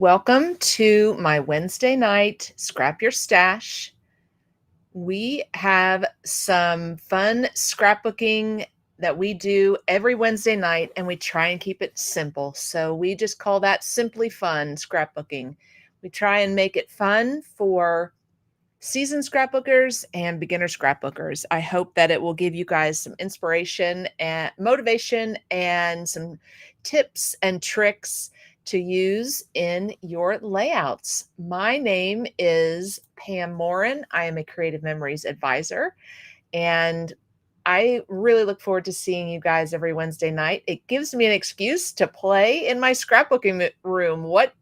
Welcome to my Wednesday night Scrap Your Stash. We have some fun scrapbooking that we do every Wednesday night, and we try and keep it simple. So we just call that Simply Fun Scrapbooking. We try and make it fun for seasoned scrapbookers and beginner scrapbookers. I hope that it will give you guys some inspiration and motivation and some tips and tricks to use in your layouts. My name is Pam Morin. I am a Creative Memories advisor, and I really look forward to seeing you guys every Wednesday night. It gives me an excuse to play in my scrapbooking room. What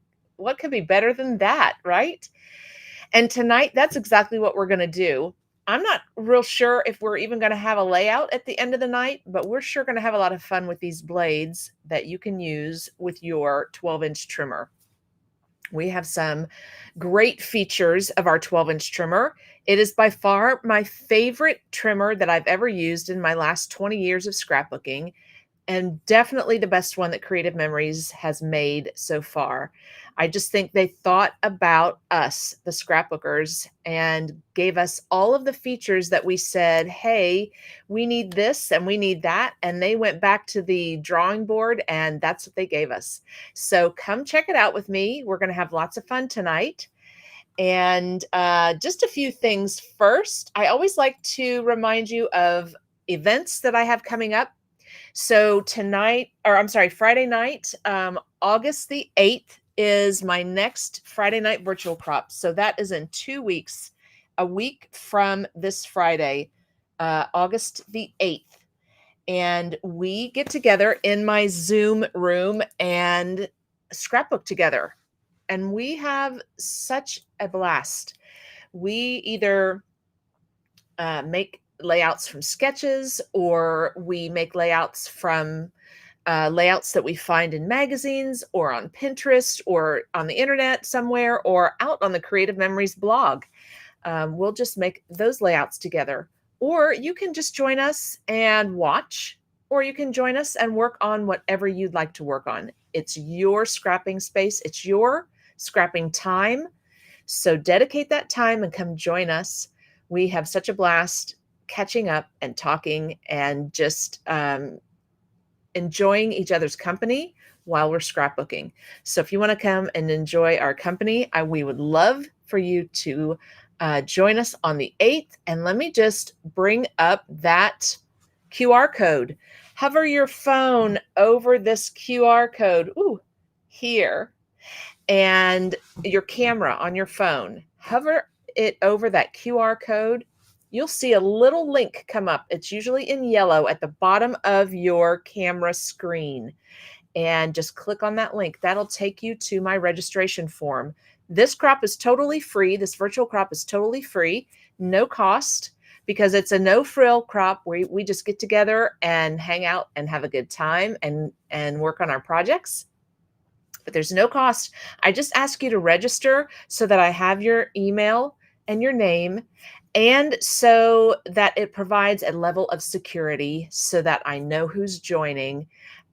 could be better than that, right? And tonight, that's exactly what we're going to do. I'm not real sure if we're even going to have a layout at the end of the night, but we're sure going to have a lot of fun with these blades that you can use with your 12-inch trimmer. We have some great features of our 12-inch trimmer. It is by far my favorite trimmer that I've ever used in my last 20 years of scrapbooking, and definitely the best one that Creative Memories has made so far. I just think they thought about us, the scrapbookers, and gave us all of the features that we said, hey, we need this and we need that. And they went back to the drawing board, and that's what they gave us. So come check it out with me. We're going to have lots of fun tonight. And just a few things first. I always like to remind you of events that I have coming up. So Friday night, August the 8th is my next Friday night virtual crop. So that is in 2 weeks, a week from this Friday, August the 8th. And we get together in my Zoom room and scrapbook together. And we have such a blast. We either make layouts from sketches, or we make layouts from layouts that we find in magazines or on Pinterest or on the internet somewhere or out on the Creative Memories blog. We'll just make those layouts together. Or you can just join us and watch, or you can join us and work on whatever you'd like to work on. It's your scrapping space. It's your scrapping time. So dedicate that time and come join us. We have such a blast catching up and talking and just enjoying each other's company while we're scrapbooking. So if you want to come and enjoy our company, we would love for you to join us on the 8th. And let me just bring up that QR code. Hover your phone over this QR code, here, and your camera on your phone. Hover it over that QR code. You'll see a little link come up. It's usually in yellow at the bottom of your camera screen. And just click on that link. That'll take you to my registration form. This crop is totally free. This virtual crop is totally free, no cost, because it's a no-frill crop where we just get together and hang out and have a good time and work on our projects. But there's no cost. I just ask you to register so that I have your email and your name, and so that it provides a level of security so that I know who's joining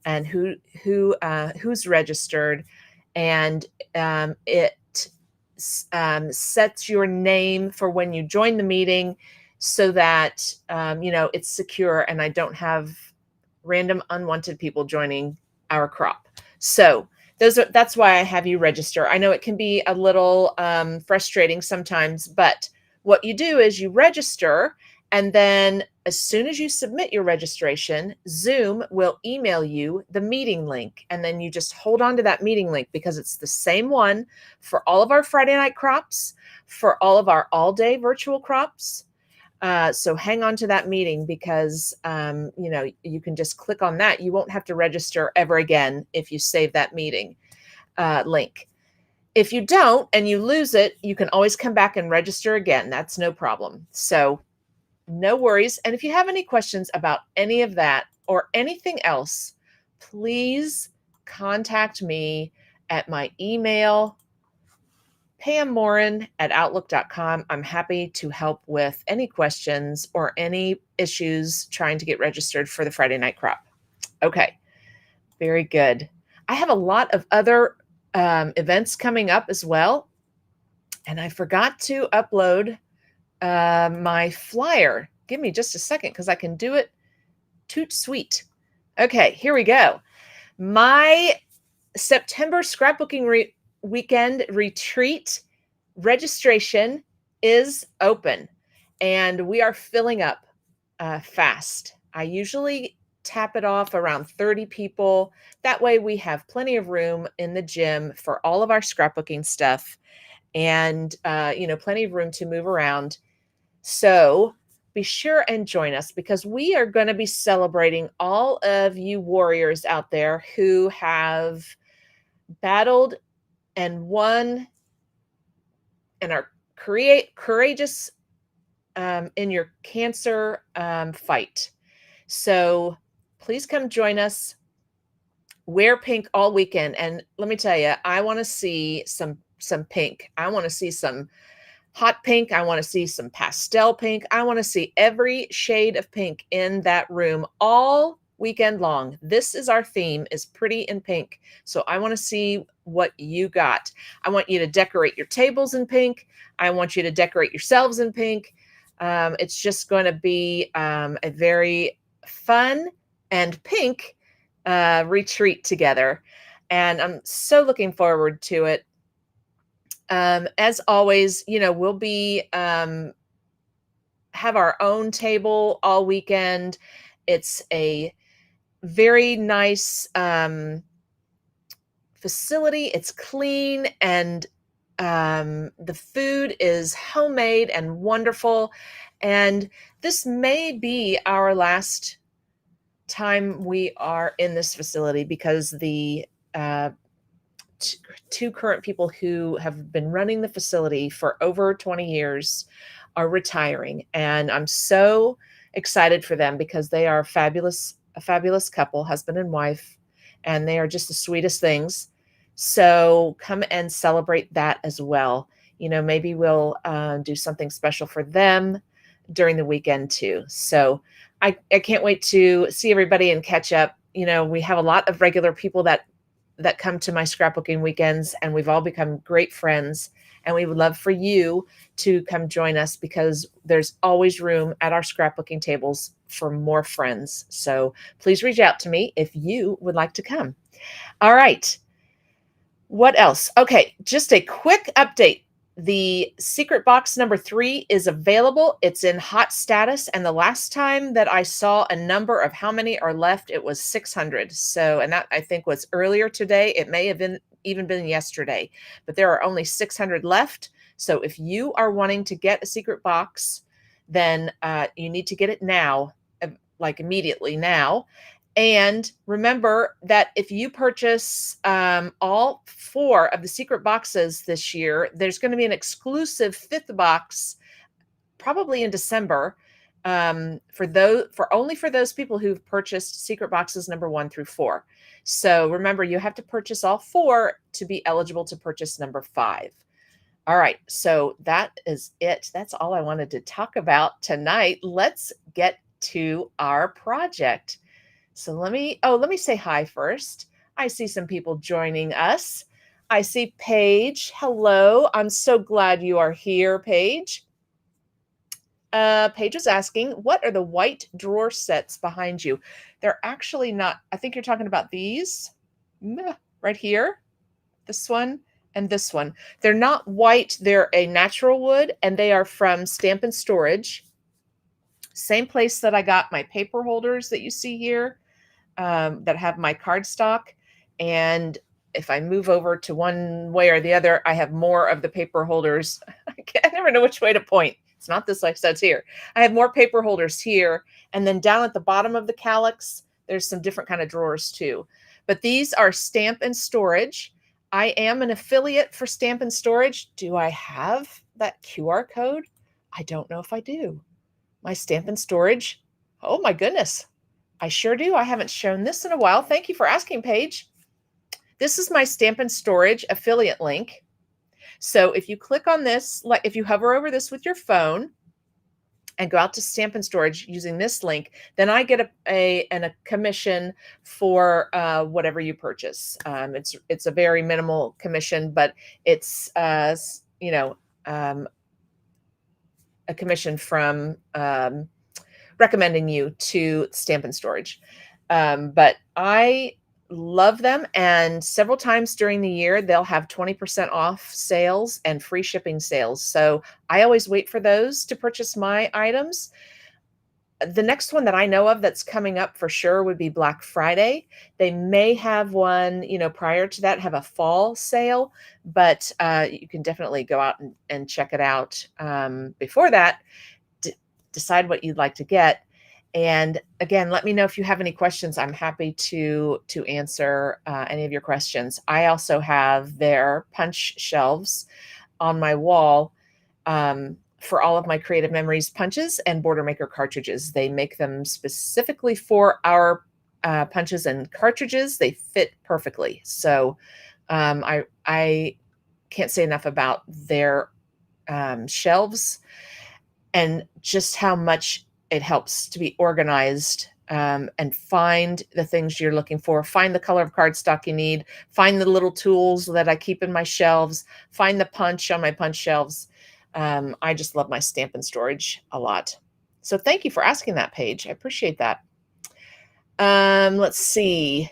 and who's registered, and it sets your name for when you join the meeting so that it's secure and I don't have random unwanted people joining our crop. So that's why I have you register. I know it can be a little frustrating sometimes, but what you do is you register, and then as soon as you submit your registration, Zoom will email you the meeting link, and then you just hold on to that meeting link because it's the same one for all of our Friday night crops, for all of our all-day virtual crops. So hang on to that meeting because, you can just click on that. You won't have to register ever again if you save that meeting link. If you don't and you lose it, you can always come back and register again. That's no problem. So no worries. And if you have any questions about any of that or anything else, please contact me at my email, pammorin@outlook.com. I'm happy to help with any questions or any issues trying to get registered for the Friday night crop. Okay, very good. I have a lot of other events coming up as well. And I forgot to upload my flyer. Give me just a second because I can do it. Toot sweet. Okay, here we go. My September scrapbooking weekend retreat registration is open, and we are filling up fast. I usually tap it off around 30 people. That way we have plenty of room in the gym for all of our scrapbooking stuff, and plenty of room to move around. So be sure and join us because we are going to be celebrating all of you warriors out there who have battled and won and are courageous in your cancer fight. So please come join us. Wear pink all weekend. And let me tell you, I want to see some pink. I want to see some hot pink. I want to see some pastel pink. I want to see every shade of pink in that room all weekend long. This is our theme, is pretty in pink. So I want to see what you got. I want you to decorate your tables in pink. I want you to decorate yourselves in pink. It's just going to be a very fun and pink retreat together. And I'm so looking forward to it. As always, we'll be have our own table all weekend. It's a very nice facility. It's clean, and the food is homemade and wonderful. And this may be our last time we are in this facility because the two current people who have been running the facility for over 20 years are retiring. And I'm so excited for them because they are a fabulous couple, husband and wife, and they are just the sweetest things. So come and celebrate that as well. Maybe we'll do something special for them during the weekend too. So I can't wait to see everybody and catch up. We have a lot of regular people that come to my scrapbooking weekends, and we've all become great friends, and we would love for you to come join us because there's always room at our scrapbooking tables for more friends. So please reach out to me if you would like to come. All right. What else? Okay, just a quick update. The secret box number 3 is available. It's in hot status. And the last time that I saw a number of how many are left, it was 600. So, and that I think was earlier today. It may have been even been yesterday, but there are only 600 left. So if you are wanting to get a secret box, then you need to get it now, like immediately now. And remember that if you purchase all 4 of the secret boxes this year, there's going to be an exclusive 5th box, probably in December, for those people who've purchased secret boxes number 1 through 4. So remember, you have to purchase all 4 to be eligible to purchase number 5. All right, so that is it. That's all I wanted to talk about tonight. Let's get to our project. So let me say hi first. I see some people joining us. I see Paige. Hello. I'm so glad you are here, Paige. Paige is asking, what are the white drawer sets behind you? They're actually not, I think you're talking about these right here, this one and this one. They're not white. They're a natural wood, and they are from Stamp and Storage. Same place that I got my paper holders that you see here. That have my cardstock. And if I move over to one way or the other, I have more of the paper holders. I never know which way to point. It's not this way, so it's here. I have more paper holders here. And then down at the bottom of the calyx, there's some different kind of drawers too. But these are Stamp and Storage. I am an affiliate for Stamp and Storage. Do I have that QR code? I don't know if I do. My Stamp and Storage. Oh my goodness. I sure do. I haven't shown this in a while. Thank you for asking, Paige. This is my Stamp and Storage affiliate link. So if you click on this, like if you hover over this with your phone, and go out to Stamp and Storage using this link, then I get a commission for whatever you purchase. It's a very minimal commission, but it's you know, a commission from recommending you to Stamp and Storage. But I love them, and several times during the year they'll have 20% off sales and free shipping sales. So I always wait for those to purchase my items. The next one that I know of that's coming up for sure would be Black Friday. They may have one, prior to that, have a fall sale, but you can definitely go out and check it out before that. Decide what you'd like to get. And again, let me know if you have any questions. I'm happy to answer any of your questions. I also have their punch shelves on my wall for all of my Creative Memories punches and Border Maker cartridges. They make them specifically for our punches and cartridges. They fit perfectly. So I can't say enough about their shelves and just how much it helps to be organized and find the things you're looking for, find the color of cardstock you need, find the little tools that I keep in my shelves, find the punch on my punch shelves. I just love my Stamp and Storage a lot. So thank you for asking that, Paige. I appreciate that. Let's see.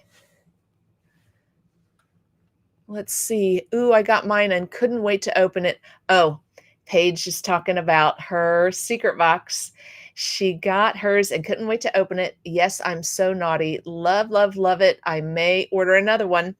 Ooh, I got mine and couldn't wait to open it. Oh, Paige is talking about her secret box. She got hers and couldn't wait to open it. Yes, I'm so naughty. Love, love, love it. I may order another one.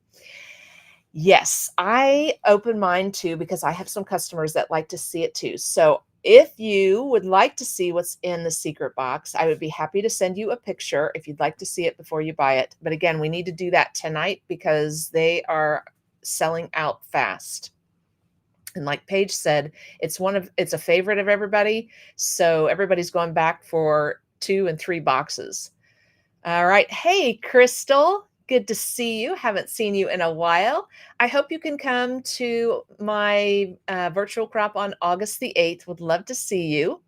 Yes, I open mine too because I have some customers that like to see it too. So if you would like to see what's in the secret box, I would be happy to send you a picture if you'd like to see it before you buy it. But again, we need to do that tonight because they are selling out fast. And like Paige said, it's a favorite of everybody. So everybody's going back for 2 and 3 boxes. All right. Hey, Crystal, good to see you. Haven't seen you in a while. I hope you can come to my virtual crop on August the 8th. Would love to see you.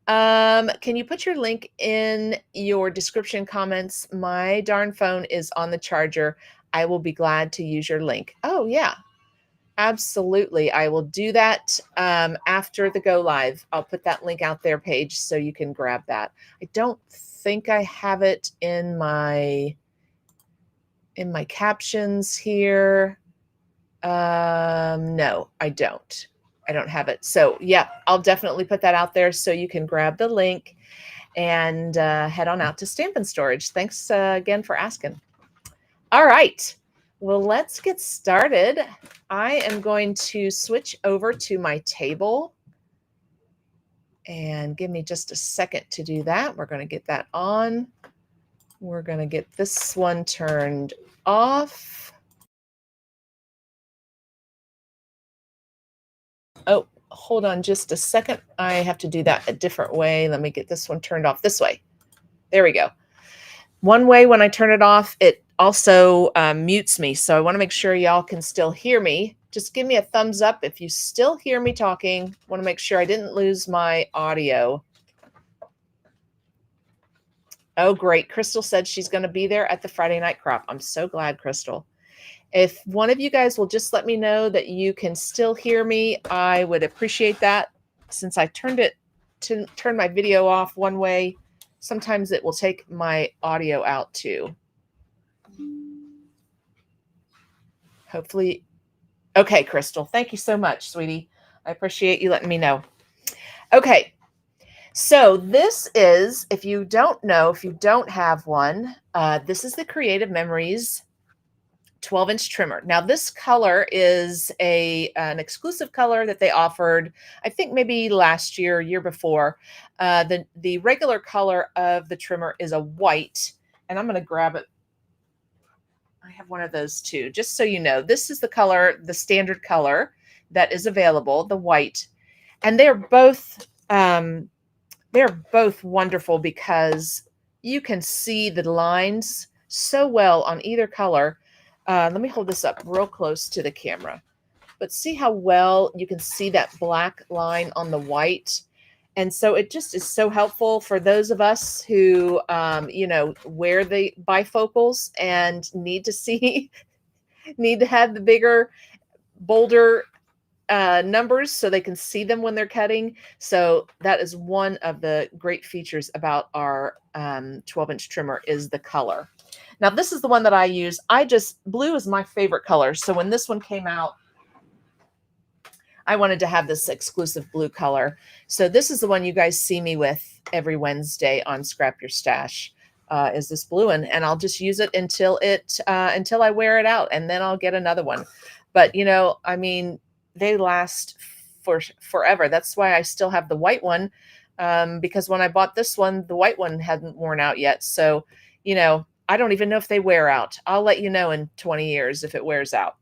Can you put your link in your description comments? My darn phone is on the charger. I will be glad to use your link. Oh, yeah. Absolutely. I will do that after the go live. I'll put that link out there, Paige, so you can grab that. I don't think I have it in my captions here. No, I don't. I don't have it. So yeah, I'll definitely put that out there so you can grab the link and head on out to Stamp and Storage. Thanks again for asking. All right. Well, let's get started. I am going to switch over to my table and give me just a second to do that. We're going to get that on. We're going to get this one turned off. Oh, hold on just a second. I have to do that a different way. Let me get this one turned off this way. There we go. One way when I turn it off, it also mutes me. So I want to make sure y'all can still hear me. Just give me a thumbs up if you still hear me talking. I want to make sure I didn't lose my audio. Oh, great. Crystal said she's going to be there at the Friday night crop. I'm so glad, Crystal. If one of you guys will just let me know that you can still hear me, I would appreciate that. Since I turned my video off one way, sometimes it will take my audio out too. Hopefully. Okay, Crystal. Thank you so much, sweetie. I appreciate you letting me know. Okay. So this is, if you don't know, if you don't have one, this is the Creative Memories 12-inch trimmer. Now this color is an exclusive color that they offered, I think maybe last year, year before. The regular color of the trimmer is a white, and I'm going to grab it. I have one of those too, just so you know. This is the color, the standard color that is available, the white, and they're both wonderful because you can see the lines so well on either color. Let me hold this up real close to the camera, but see how well you can see that black line on the white. And so it just is so helpful for those of us who, wear the bifocals and need to see, need to have the bigger, bolder numbers so they can see them when they're cutting. So that is one of the great features about our 12-inch trimmer is the color. Now this is the one that I use. Blue is my favorite color. So when this one came out, I wanted to have this exclusive blue color. So this is the one you guys see me with every Wednesday on Scrap Your Stash, is this blue one. And I'll just use it until I wear it out, and then I'll get another one. But, I mean, they last for forever. That's why I still have the white one, because when I bought this one, the white one hadn't worn out yet. So, I don't even know if they wear out. I'll let you know in 20 years if it wears out.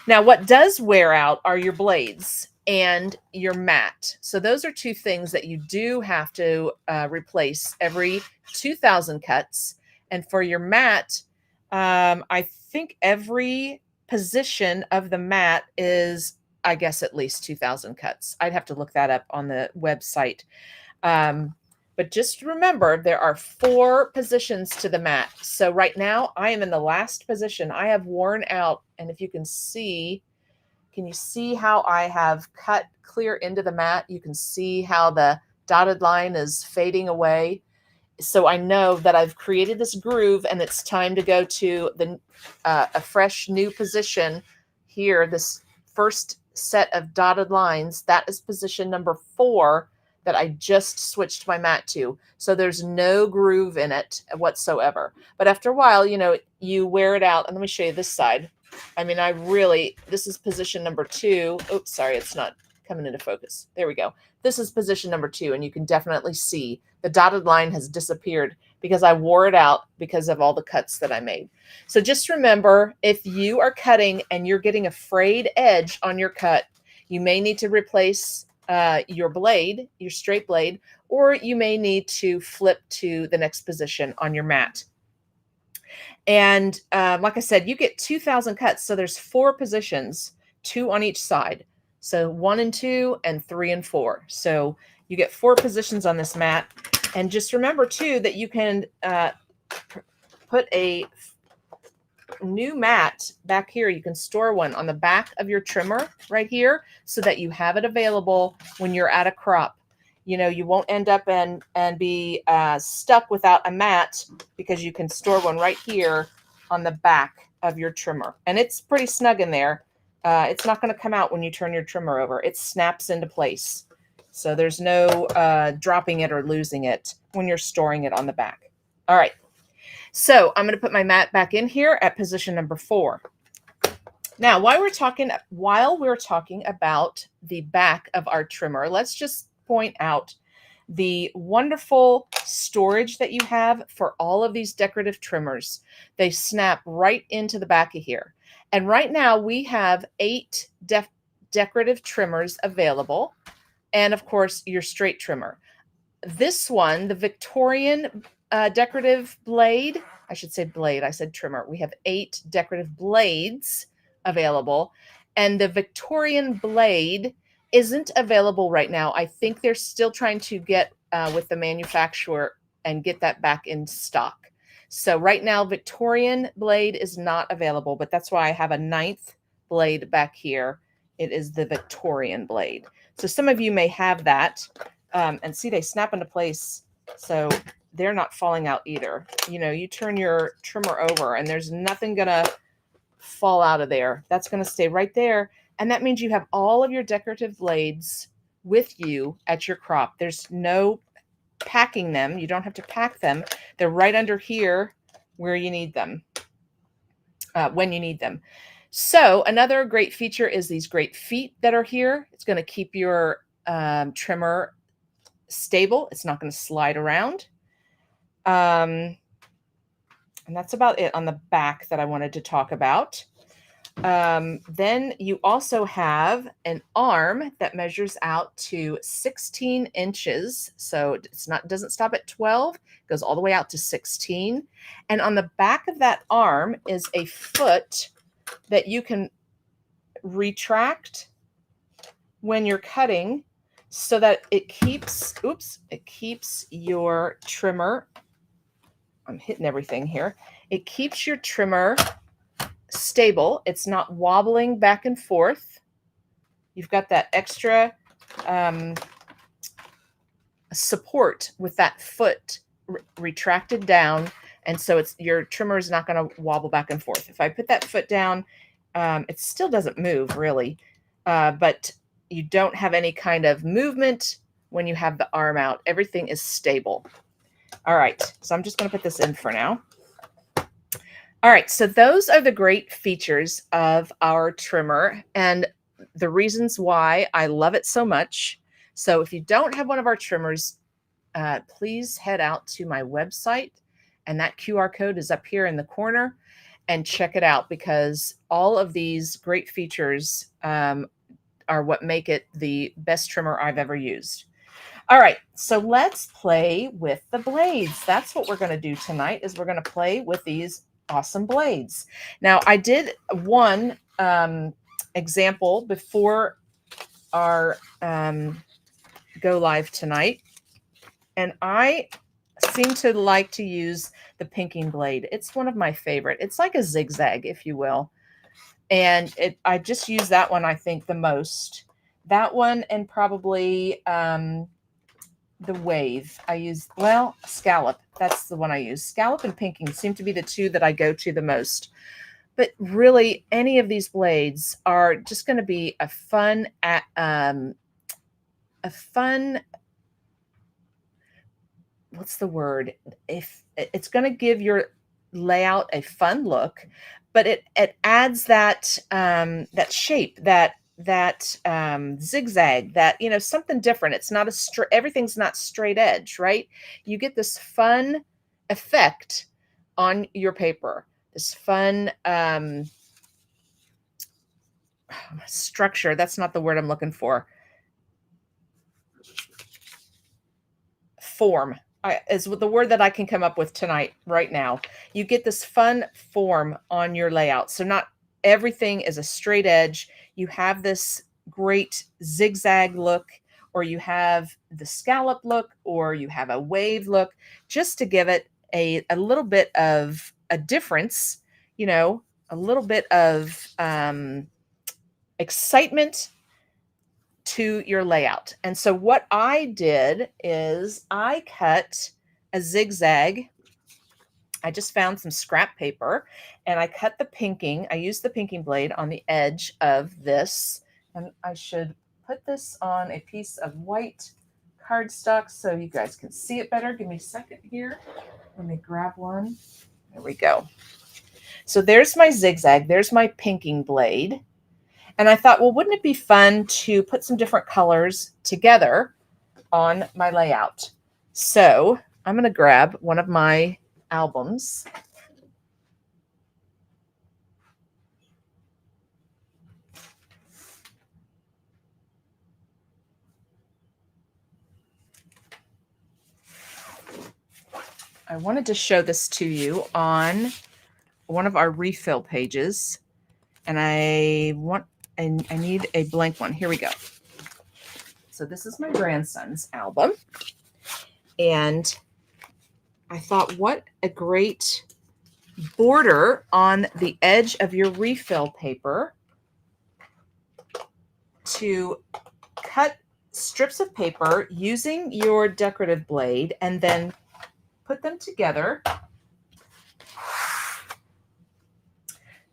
Now, what does wear out are your blades and your mat. So those are two things that you do have to replace every 2,000 cuts. And for your mat, I think every position of the mat is, I guess, at least 2,000 cuts. I'd have to look that up on the website. But just remember, there are 4 positions to the mat. So right now I am in the last position. I have worn out, and if you can see, can you see how I have cut clear into the mat? You can see how the dotted line is fading away. So I know that I've created this groove, and it's time to go to a fresh new position here. This first set of dotted lines, that is position number 4 that I just switched my mat to. So there's no groove in it whatsoever. But after a while, you wear it out. And let me show you this side. I mean, this is position number 2. Oops, sorry, it's not coming into focus. There we go. This is position number 2, and you can definitely see the dotted line has disappeared because I wore it out because of all the cuts that I made. So just remember, if you are cutting and you're getting a frayed edge on your cut, you may need to replace your blade, your straight blade, or you may need to flip to the next position on your mat. And like I said, you get 2,000 cuts. So there's 4 positions, 2 on each side. So 1 and 2 and 3 and 4. So you get 4 positions on this mat. And just remember too, that you can put a new mat back here. You can store one on the back of your trimmer right here so that you have it available when you're at a crop. You won't end up and be stuck without a mat, because you can store one right here on the back of your trimmer. And it's pretty snug in there. It's not going to come out when you turn your trimmer over. It snaps into place. So there's no dropping it or losing it when you're storing it on the back. All right. So I'm going to put my mat back in here at position number 4. Now, while we're talking about the back of our trimmer, let's just point out the wonderful storage that you have for all of these decorative trimmers. They snap right into the back of here. And right now we have 8 decorative trimmers available. And of course, your straight trimmer. This one, the Victorian decorative blade, I should say blade, I said trimmer. We have 8 decorative blades available. And the Victorian blade isn't available right now. I think they're still trying to get with the manufacturer and get that back in stock. So right now, Victorian blade is not available, but that's why I have a 9th blade back here. It is the Victorian blade. So some of you may have that. And see, they snap into place. So they're not falling out either. You turn your trimmer over and there's nothing going to fall out of there. That's going to stay right there. And that means you have all of your decorative blades with you at your crop. There's no packing them. You don't have to pack them. They're right under here where you need them, when you need them. So another great feature is these great feet that are here. It's going to keep your trimmer stable. It's not going to slide around. And that's about it on the back that I wanted to talk about. Then you also have an arm that measures out to 16 inches. So doesn't stop at 12, it goes all the way out to 16. And on the back of that arm is a foot that you can retract when you're cutting. so that it keeps, it keeps your trimmer, I'm hitting everything here. It keeps your trimmer stable. It's not wobbling back and forth. You've got that extra support with that foot retracted down, and so it's your trimmer is not going to wobble back and forth. If I put that foot down, it still doesn't move really, but you don't have any kind of movement when you have the arm out. Everything is stable. All right, so I'm just going to put this in for now. All right, so those are the great features of our trimmer and the reasons why I love it so much. So if you don't have one of our trimmers, please head out to my website, and that QR code is up here in the corner, and check it out, because all of these great features are what make it the best trimmer I've ever used. All right, so let's play with the blades. That's what we're going to do tonight, is we're going to play with these awesome blades. Now, I did one example before our go live tonight, and I seem to like to use the pinking blade. It's one of my favorite. It's like a zigzag, if you will. And I just use that one, I think, the most. That one, and probably the wave. I use, well, scallop. That's the one I use. Scallop and pinking seem to be the two that I go to the most. But really, any of these blades are just going to be a fun, what's the word? If it's going to give your layout a fun look, but it adds that that shape, that zigzag, that, you know, something different. It's not a straight, everything's not straight edge, right? You get this fun effect on your paper, this fun structure. That's not the word I'm looking for. Form is the word that I can come up with tonight, right now. You get this fun form on your layout. So not everything is a straight edge. You have this great zigzag look, or you have the scallop look, or you have a wave look, just to give it a little bit of a difference, you know, a little bit of excitement to your layout. And so what I did is I cut a zigzag. I just found some scrap paper, and I cut the pinking. I used the pinking blade on the edge of this, and I should put this on a piece of white cardstock so you guys can see it better. Give me a second here. Let me grab one. There we go. So there's my zigzag. There's my pinking blade. And I thought, well, wouldn't it be fun to put some different colors together on my layout? So I'm going to grab one of my albums. I wanted to show this to you on one of our refill pages, and I need a blank one. Here we go. So this is my grandson's album, and I thought, what a great border on the edge of your refill paper to cut strips of paper using your decorative blade and then put them together.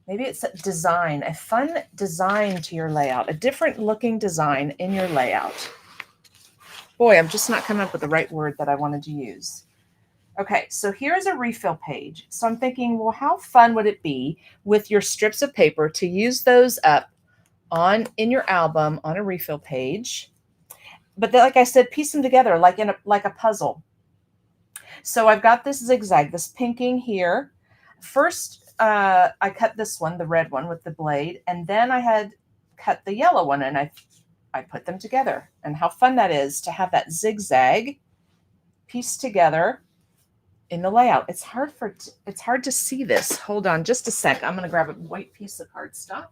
Maybe it's a design, a fun design to your layout, a different looking design in your layout. Boy, I'm just not coming up with the right word that I wanted to use. Okay, so here's a refill page. So I'm thinking, well, how fun would it be with your strips of paper to use those up in your album on a refill page? But then, like I said, piece them together like a puzzle. So I've got this zigzag, this pinking here. First, I cut this one, the red one with the blade, and then I had cut the yellow one, and I put them together. And how fun that is to have that zigzag pieced together in the layout. It's hard to see this. Hold on just a sec. I'm going to grab a white piece of cardstock,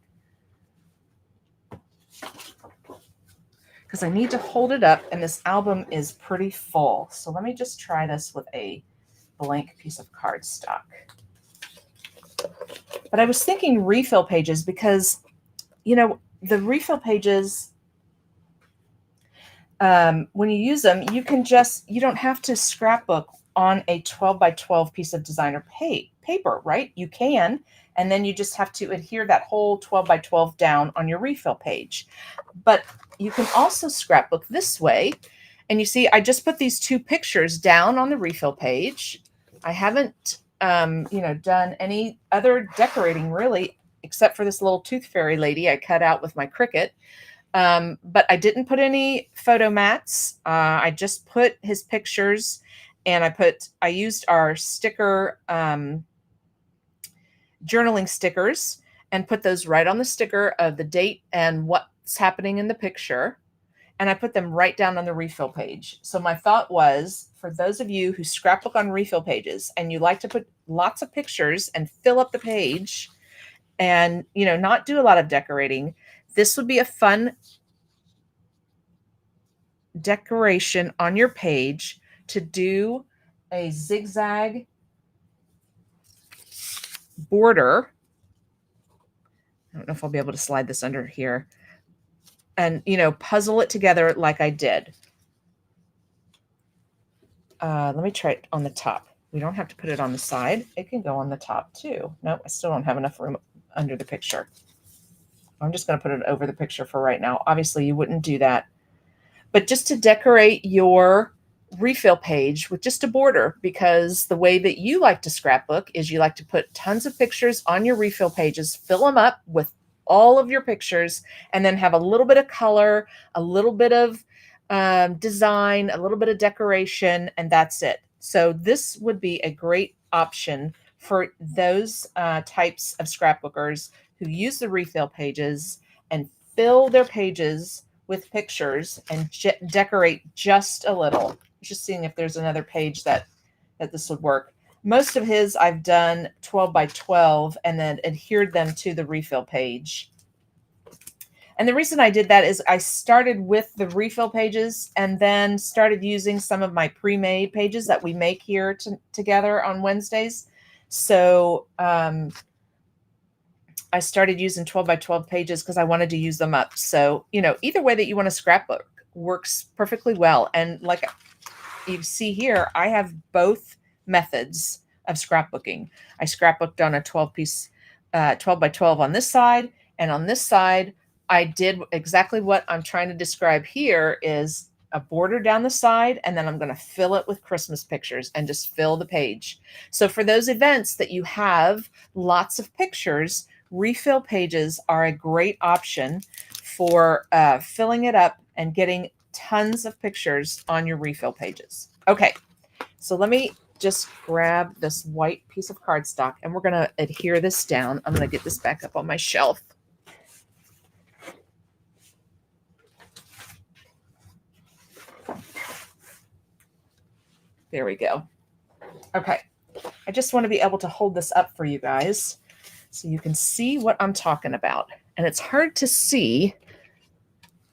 because I need to hold it up, and this album is pretty full. So let me just try this with a blank piece of cardstock. But I was thinking refill pages because, you know, the refill pages, when you use them, you don't have to scrapbook on a 12 by 12 piece of designer paper, right? You can, and then you just have to adhere that whole 12 by 12 down on your refill page. But you can also scrapbook this way. And you see, I just put these two pictures down on the refill page. I haven't, done any other decorating really, except for this little tooth fairy lady I cut out with my Cricut. But I didn't put any photo mats. I just put his pictures, and I used our sticker, journaling stickers, and put those right on the sticker of the date and what's happening in the picture. And I put them right down on the refill page. So my thought was, for those of you who scrapbook on refill pages and you like to put lots of pictures and fill up the page and, not do a lot of decorating, this would be a fun decoration on your page to do a zigzag border. I don't know if I'll be able to slide this under here, and, puzzle it together like I did. Let me try it on the top. We don't have to put it on the side. It can go on the top too. Nope, I still don't have enough room under the picture. I'm just going to put it over the picture for right now. Obviously, you wouldn't do that. But just to decorate your refill page with just a border, because the way that you like to scrapbook is you like to put tons of pictures on your refill pages, fill them up with all of your pictures, and then have a little bit of color, a little bit of design, a little bit of decoration, and that's it. So this would be a great option for those types of scrapbookers who use the refill pages and fill their pages with pictures and decorate just a little. Just seeing if there's another page that this would work. Most of his I've done 12 by 12 and then adhered them to the refill page. And the reason I did that is I started with the refill pages and then started using some of my pre-made pages that we make here together on Wednesdays. So I started using 12 by 12 pages because I wanted to use them up. So, either way that you want to scrapbook works perfectly well. And like you see here, I have both methods of scrapbooking. I scrapbooked on a 12 by 12 on this side, and on this side, I did exactly what I'm trying to describe here, is a border down the side, and then I'm going to fill it with Christmas pictures and just fill the page. So for those events that you have lots of pictures, refill pages are a great option for filling it up and getting tons of pictures on your refill pages. Okay, so let me just grab this white piece of cardstock, and we're going to adhere this down. I'm going to get this back up on my shelf. There we go. Okay, I just want to be able to hold this up for you guys so you can see what I'm talking about. And it's hard to see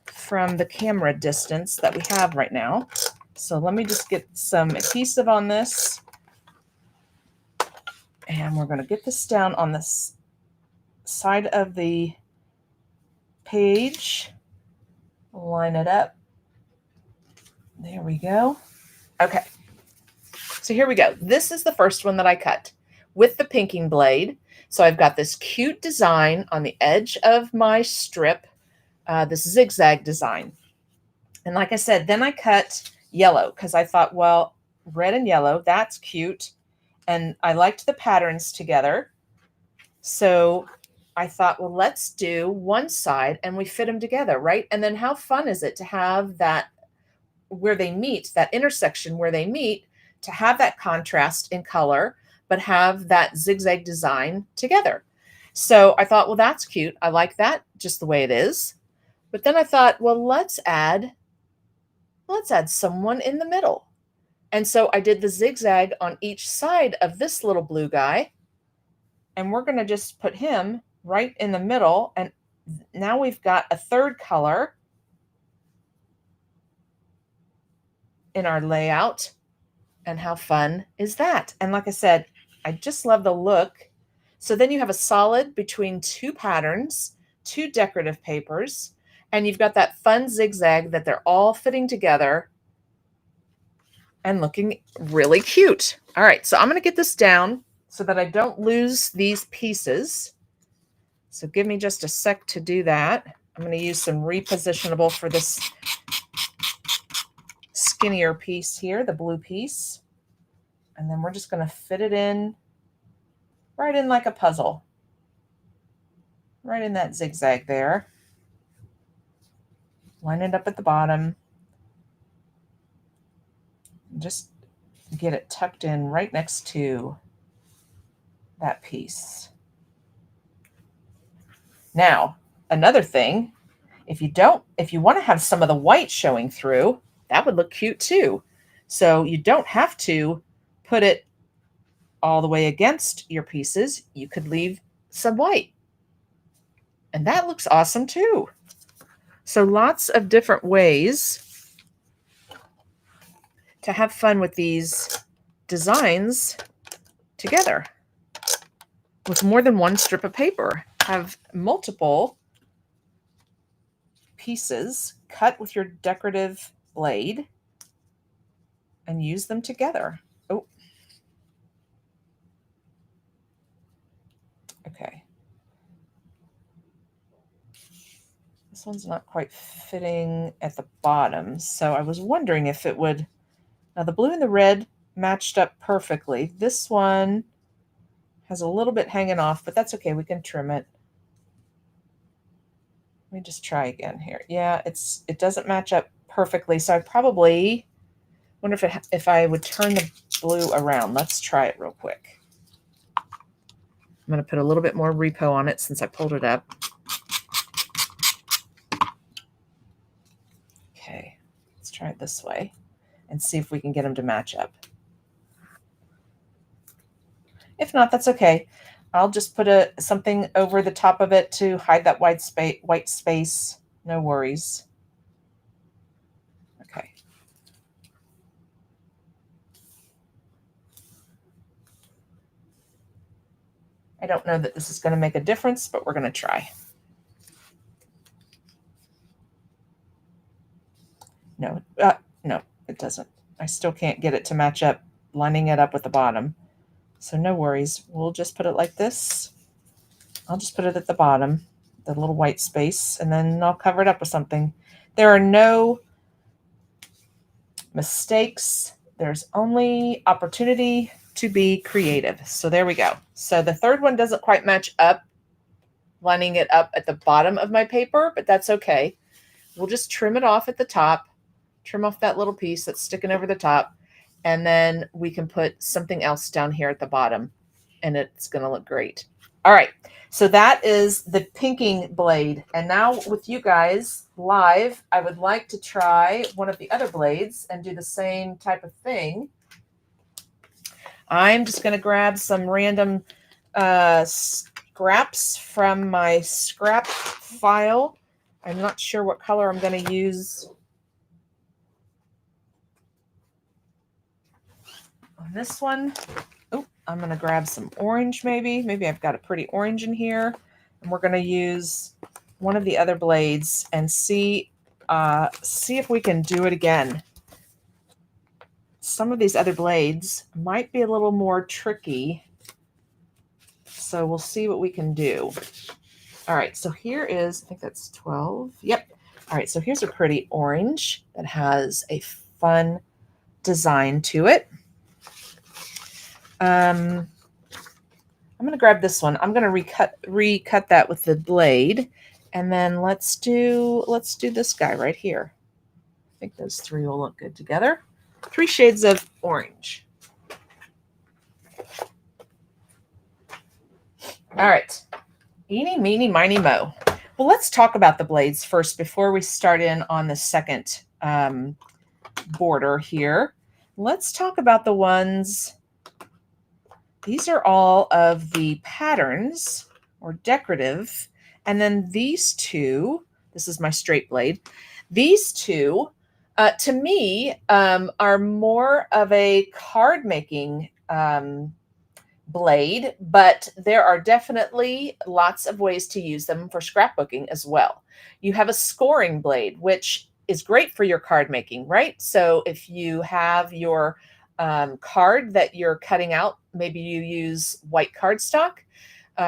from the camera distance that we have right now. So let me just get some adhesive on this. And we're going to get this down on this side of the page. Line it up. There we go. Okay. So here we go. This is the first one that I cut with the pinking blade. So I've got this cute design on the edge of my strip, this zigzag design. And like I said, then I cut yellow because I thought, well, red and yellow, that's cute. And I liked the patterns together. So I thought, well, let's do one side and we fit them together, right? And then how fun is it to have that where they meet, that intersection where they meet, to have that contrast in color, but have that zigzag design together. So I thought, well, that's cute. I like that just the way it is. But then I thought, well, let's add someone in the middle. And so I did the zigzag on each side of this little blue guy. And we're going to just put him right in the middle. And now we've got a third color. in our layout. And how fun is that? And like I said, I just love the look. So then you have a solid between two patterns, two decorative papers, and you've got that fun zigzag that they're all fitting together and looking really cute. All right, so I'm going to get this down so that I don't lose these pieces. So give me just a sec to do that. I'm going to use some repositionable for this skinnier piece here, the blue piece. And then we're just going to fit it in right in like a puzzle. Right in that zigzag there. Line it up at the bottom. Just get it tucked in right next to that piece. Now, another thing, if you want to have some of the white showing through, that would look cute too. So you don't have to put it all the way against your pieces. You could leave some white. And that looks awesome too. So lots of different ways to have fun with these designs together with more than one strip of paper. Have multiple pieces cut with your decorative blade and use them together. Oh, okay. This one's not quite fitting at the bottom, so I was wondering if it would. Now the blue and the red matched up perfectly. This one has a little bit hanging off, but that's okay. We can trim it. Let me just try again here. Yeah, it doesn't match up perfectly, so I probably wonder if I would turn the blue around. Let's try it real quick. I'm going to put a little bit more repo on it since I pulled it up. Okay, let's try it this way and see if we can get them to match up. If not, that's okay. I'll just put something over the top of it to hide that white space. No worries. Okay. I don't know that this is going to make a difference, but we're going to try. No, no, it doesn't. I still can't get it to match up, lining it up with the bottom. So no worries. We'll just put it like this. I'll just put it at the bottom, the little white space, and then I'll cover it up with something. There are no mistakes. There's only opportunity to be creative. So there we go. So the third one doesn't quite match up, lining it up at the bottom of my paper, but that's okay. We'll just trim it off at the top, trim off that little piece that's sticking over the top, and then we can put something else down here at the bottom, and it's going to look great. All right, so that is the pinking blade. And now with you guys live, I would like to try one of the other blades and do the same type of thing. I'm just going to grab some random scraps from my scrap file. I'm not sure what color I'm going to use on this one. Oh, I'm going to grab some orange maybe. Maybe I've got a pretty orange in here. And we're going to use one of the other blades and see if we can do it again. Some of these other blades might be a little more tricky. So we'll see what we can do. All right, so here is, I think that's 12. Yep. All right, so here's a pretty orange that has a fun design to it. I'm going to grab this one. I'm going to recut that with the blade, and then let's do this guy right here. I think those three will look good together. 3 shades of orange. All right. Eeny, meeny, miny, mo. Well, let's talk about the blades first before we start in on the second border here. Let's talk about the ones. These are all of the patterns or decorative. And then these two, this is my straight blade. These two To me, are more of a card making blade, but there are definitely lots of ways to use them for scrapbooking as well. You have a scoring blade, which is great for your card making, right? So if you have your card that you're cutting out, maybe you use white cardstock.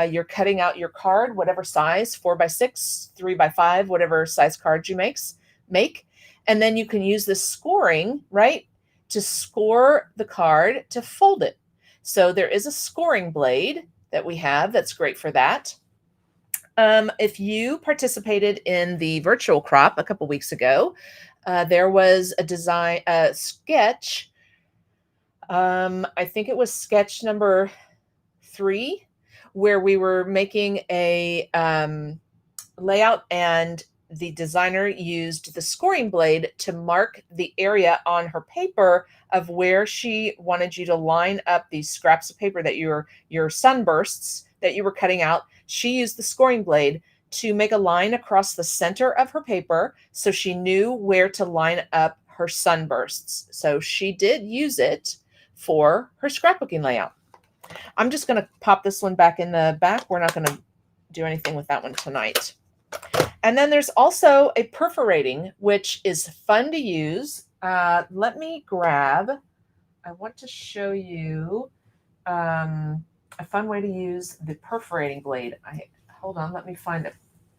You're cutting out your card, whatever size, 4x6, 3x5, whatever size card you make. And then you can use this scoring, right, to score the card to fold it. So there is a scoring blade that we have that's great for that. If you participated in the virtual crop a couple weeks ago, there was a sketch. I think it was sketch number 3, where we were making a layout, and the designer used the scoring blade to mark the area on her paper of where she wanted you to line up these scraps of paper that your sunbursts that you were cutting out. She used the scoring blade to make a line across the center of her paper so she knew where to line up her sunbursts. So she did use it for her scrapbooking layout. I'm just going to pop this one back in the back. We're not going to do anything with that one tonight. And then there's also a perforating, which is fun to use. Let me grab, I want to show you a fun way to use the perforating blade. Hold on, let me find a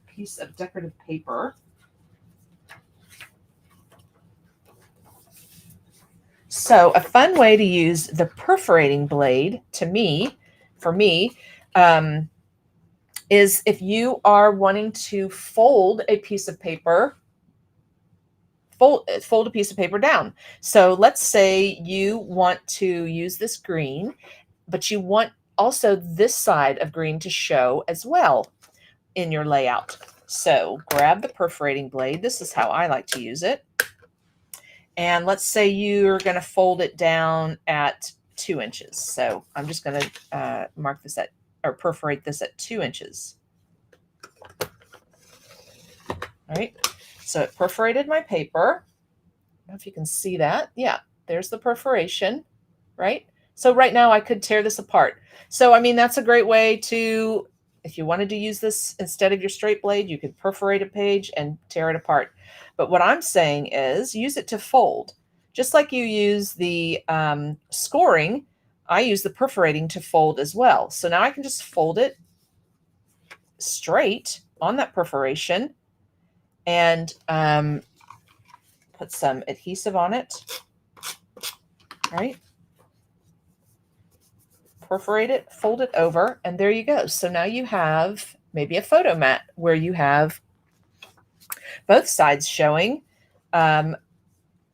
piece of decorative paper. So a fun way to use the perforating blade, for me, is if you are wanting to fold a piece of paper, fold a piece of paper down. So let's say you want to use this green, but you want also this side of green to show as well in your layout. So grab the perforating blade. This is how I like to use it. And let's say you're going to fold it down at 2 inches. So I'm just going to mark this or perforate this at 2 inches. All right. So it perforated my paper. I don't know if you can see that. Yeah, there's the perforation, right? So right now I could tear this apart. So, I mean, that's a great way to, if you wanted to use this instead of your straight blade, you could perforate a page and tear it apart. But what I'm saying is use it to fold. Just like you use the scoring, I use the perforating to fold as well. So now I can just fold it straight on that perforation and put some adhesive on it. All right. Perforate it, fold it over, and there you go. So now you have maybe a photo mat where you have both sides showing.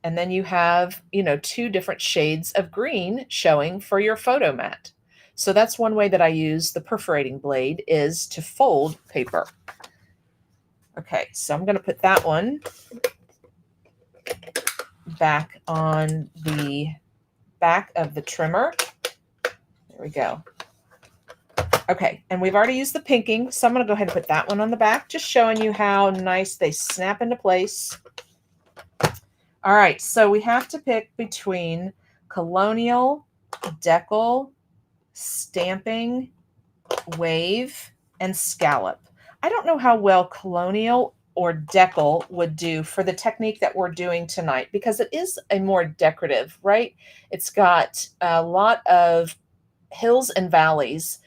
And then you have, 2 different shades of green showing for your photo mat. So that's one way that I use the perforating blade, is to fold paper. Okay, so I'm going to put that one back on the back of the trimmer. There we go. Okay, and we've already used the pinking, so I'm going to go ahead and put that one on the back, just showing you how nice they snap into place. All right, so we have to pick between colonial, deckle, stamping, wave, and scallop. I don't know how well colonial or deckle would do for the technique that we're doing tonight, because it is a more decorative, right? It's got a lot of hills and valleys.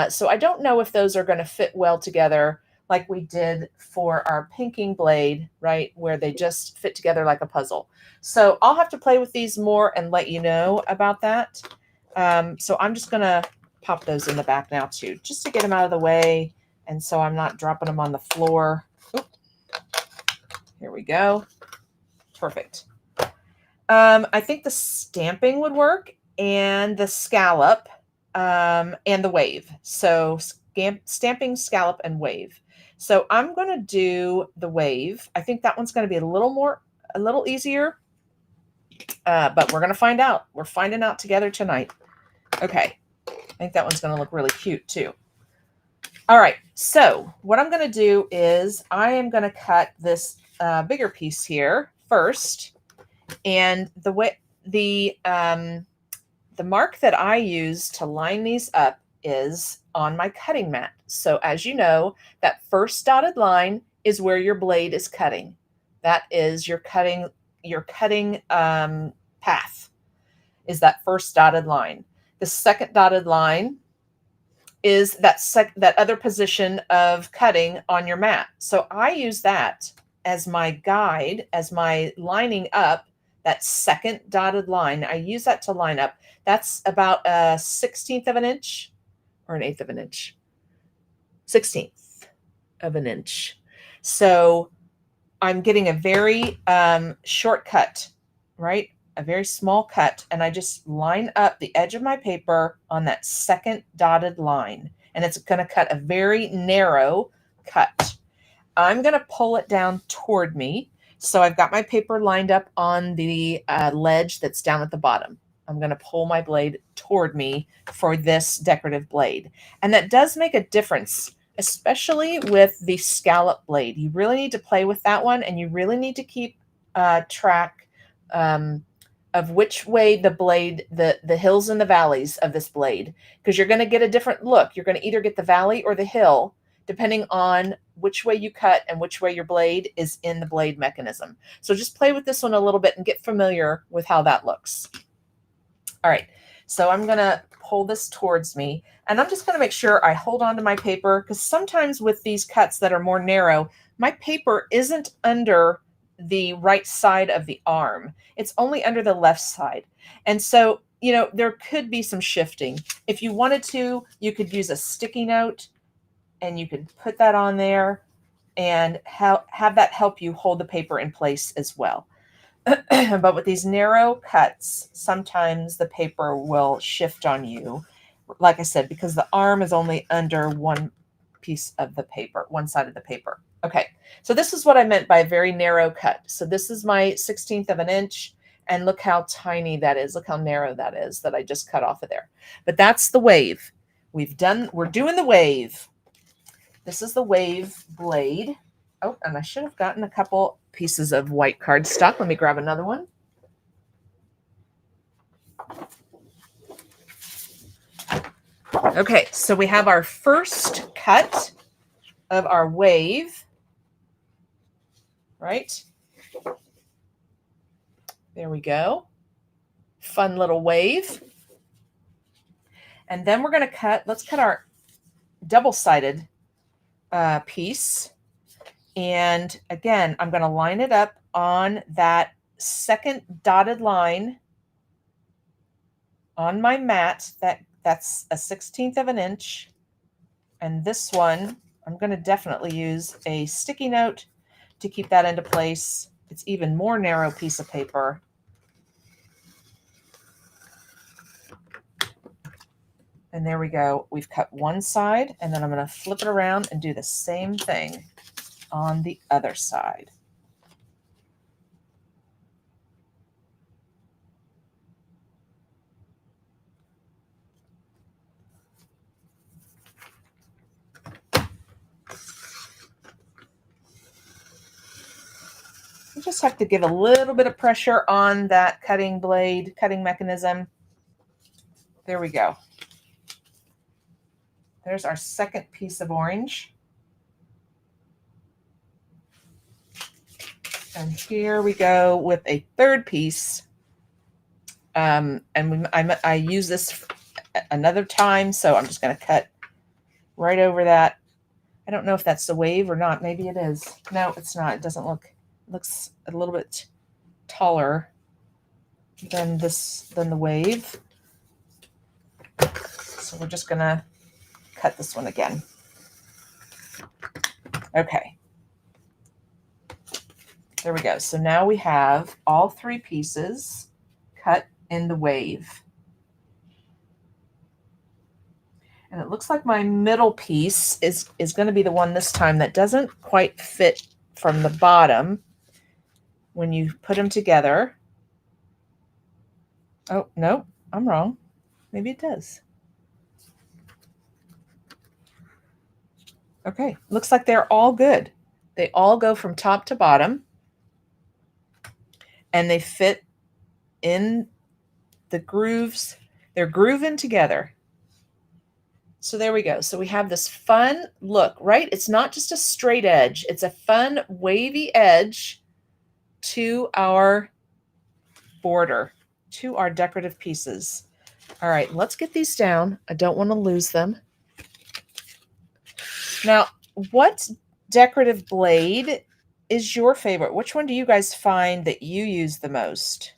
So I don't know if those are going to fit well together like we did for our pinking blade, right, where they just fit together like a puzzle. So I'll have to play with these more and let you know about that. So I'm just going to pop those in the back now too, just to get them out of the way, and so I'm not dropping them on the floor. Oop. Here we go. Perfect. I think the stamping would work, and the scallop, and the wave. So stamping, scallop, and wave. So I'm going to do the wave. I think that one's going to be a little easier, but we're going to find out. We're finding out together tonight. Okay. I think that one's going to look really cute too. All right. So what I'm going to do is I am going to cut this bigger piece here first. And the mark that I use to line these up is on my cutting mat. So as you know, that first dotted line is where your blade is cutting. That is your cutting path, is that first dotted line. The second dotted line is that other position of cutting on your mat. So I use that as my guide, as my lining up that second dotted line. I use that to line up. That's about a 16th of an inch or an eighth of an inch. 16th of an inch. So I'm getting a very short cut, right? A very small cut, and I just line up the edge of my paper on that second dotted line, and it's going to cut a very narrow cut. I'm going to pull it down toward me. So I've got my paper lined up on the ledge that's down at the bottom. I'm going to pull my blade toward me for this decorative blade. And that does make a difference, especially with the scallop blade. You really need to play with that one, and you really need to keep track of which way the blade, the hills and the valleys of this blade, because you're going to get a different look. You're going to either get the valley or the hill, depending on which way you cut and which way your blade is in the blade mechanism. So just play with this one a little bit and get familiar with how that looks. All right, so I'm going to pull this towards me, and I'm just going to make sure I hold on to my paper, because sometimes with these cuts that are more narrow, my paper isn't under the right side of the arm. It's only under the left side. And so, you know, there could be some shifting. If you wanted to, you could use a sticky note and you could put that on there and have that help you hold the paper in place as well. But with these narrow cuts, sometimes the paper will shift on you, like I said, because the arm is only under one piece of the paper, one side of the paper. Okay, so this is what I meant by a very narrow cut. So this is my 16th of an inch, and look how tiny that is. Look how narrow that is that I just cut off of there. But that's the wave. We're doing the wave. This is the wave blade. Oh, and I should have gotten a couple pieces of white cardstock. Let me grab another one. Okay, so we have our first cut of our wave, right? There we go. Fun little wave. And then we're going to let's cut our double-sided piece. And again, I'm going to line it up on that second dotted line on my mat. That's a 16th of an inch. And this one, I'm going to definitely use a sticky note to keep that into place. It's even more narrow piece of paper. And there we go. We've cut one side, and then I'm going to flip it around and do the same thing on the other side. You just have to give a little bit of pressure on that cutting mechanism. There we go. There's our second piece of orange. And here we go with a third piece. I use this another time, so I'm just going to cut right over that. I don't know if that's the wave or not. Maybe it is. No, it's not. It doesn't look. It looks a little bit taller than the wave. So we're just going to cut this one again. Okay. There we go. So now we have all three pieces cut in the wave. And it looks like my middle piece is going to be the one this time that doesn't quite fit from the bottom when you put them together. Oh, no, I'm wrong. Maybe it does. Okay, looks like they're all good. They all go from top to bottom, and they fit in the grooves. They're grooving together. So there we go. So we have this fun look, right? It's not just a straight edge. It's a fun wavy edge to our border, to our decorative pieces. All right, let's get these down. I don't want to lose them. Now, what decorative blade is your favorite? Which one do you guys find that you use the most?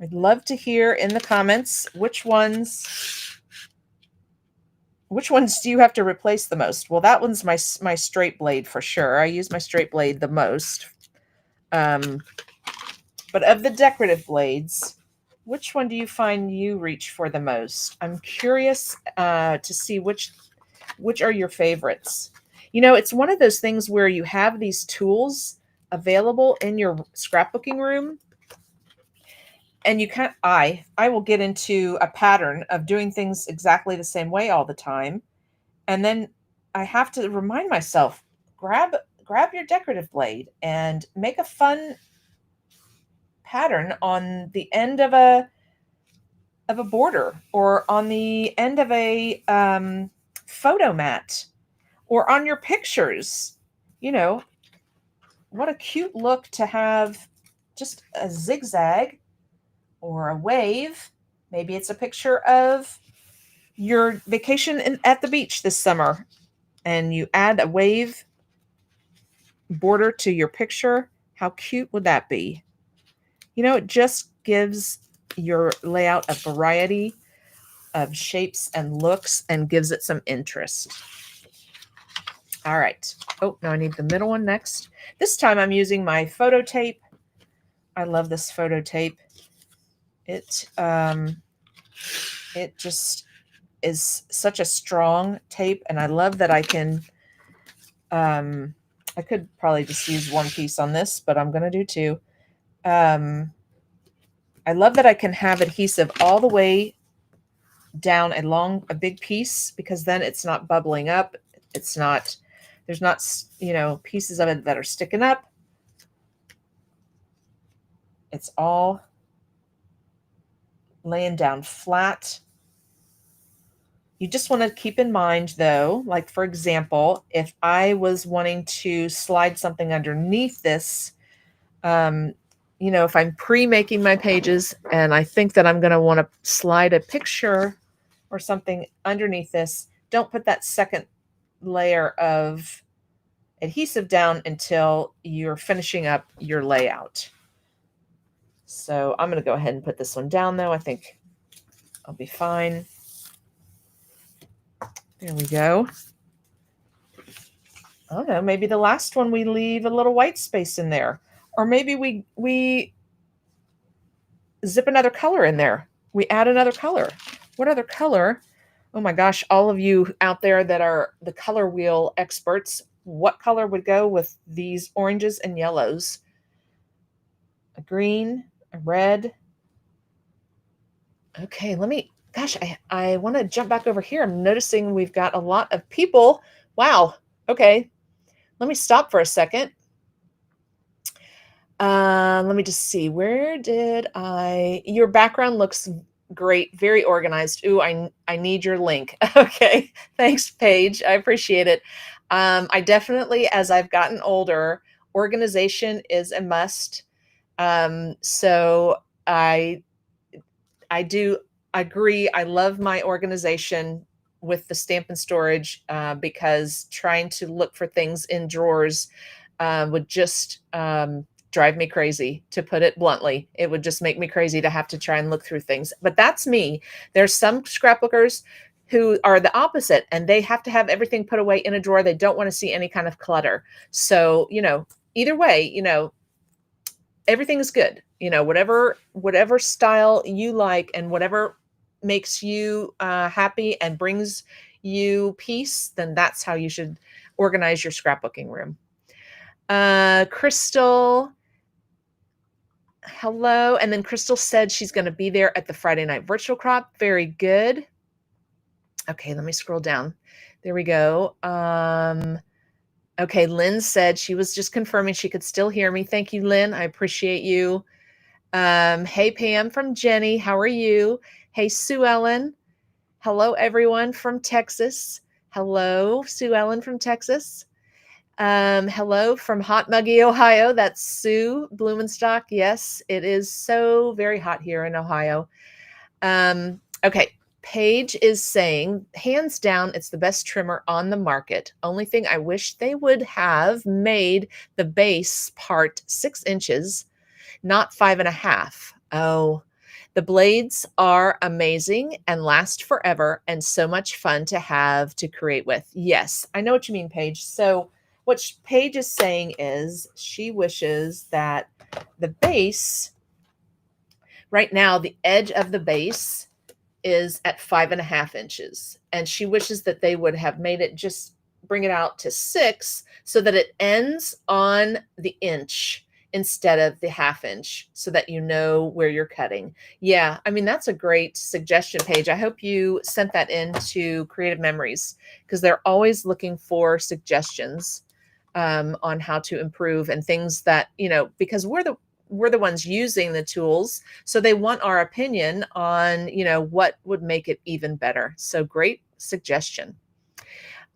I'd love to hear in the comments which ones do you have to replace the most? Well, that one's my straight blade for sure. I use my straight blade the most. But of the decorative blades, which one do you find you reach for the most? I'm curious to see which are your favorites. You know, it's one of those things where you have these tools available in your scrapbooking room, and you can't, I will get into a pattern of doing things exactly the same way all the time. And then I have to remind myself, grab your decorative blade and make a fun pattern on the end of a border, or on the end of a photo mat, or on your pictures. You know, what a cute look to have just a zigzag or a wave. Maybe it's a picture of your vacation at the beach this summer, and you add a wave border to your picture. How cute would that be? You know, it just gives your layout a variety of shapes and looks and gives it some interest. All right. Oh, now I need the middle one next. This time I'm using my photo tape. I love this photo tape. It just is such a strong tape, and I love that I can, I could probably just use one piece on this, but I'm going to do two. I love that I can have adhesive all the way down a big piece, because then it's not bubbling up. It's not, there's not, you know, pieces of it that are sticking up. It's all laying down flat. You just want to keep in mind, though, like, for example, if I was wanting to slide something underneath this, you know, if I'm pre-making my pages and I think that I'm going to want to slide a picture or something underneath this, don't put that second layer of adhesive down until you're finishing up your layout. So I'm going to go ahead and put this one down, though. I think I'll be fine. There we go. I don't know, maybe the last one we leave a little white space in there. Or maybe we zip another color in there. We add another color. What other color? Oh my gosh, all of you out there that are the color wheel experts, what color would go with these oranges and yellows? A green, a red. Okay, gosh, I want to jump back over here. I'm noticing we've got a lot of people. Wow. Okay. Let me stop for a second. Let me just see. Where did your background looks great. Very organized. Ooh, I need your link. Okay. Thanks, Paige. I appreciate it. I definitely, as I've gotten older, organization is a must. So I do agree. I love my organization with the Stampin' Storage, because trying to look for things in drawers would just drive me crazy, to put it bluntly. It would just make me crazy to have to try and look through things. But that's me. There's some scrapbookers who are the opposite, and they have to have everything put away in a drawer. They don't want to see any kind of clutter. So, you know, either way, you know, everything is good. You know, whatever style you like and whatever makes you happy and brings you peace, then that's how you should organize your scrapbooking room. Crystal, hello. And then Crystal said she's going to be there at the Friday night virtual crop. Very good. Okay, let me scroll down. There we go. Okay, Lynn said she was just confirming she could still hear me. Thank you, Lynn. I appreciate you. Hey, Pam from Jenny. How are you? Hey, Sue Ellen. Hello, everyone from Texas. Hello, Sue Ellen from Texas. Hello from Hot Muggy, Ohio. That's Sue Blumenstock. Yes, it is so very hot here in Ohio. Okay. Paige is saying, hands down, it's the best trimmer on the market. Only thing I wish they would have made the base part 6 inches, not 5.5. Oh, the blades are amazing and last forever and so much fun to have to create with. Yes, I know what you mean, Paige. So, what Paige is saying is she wishes that the base, right now, the edge of the base is at 5.5 inches. And she wishes that they would have made it just bring it out to 6 so that it ends on the inch instead of the half inch so that you know where you're cutting. Yeah, I mean, that's a great suggestion, Paige. I hope you sent that in to Creative Memories because they're always looking for suggestions on how to improve and things that, because we're the ones using the tools, so they want our opinion on what would make it even better. So great suggestion.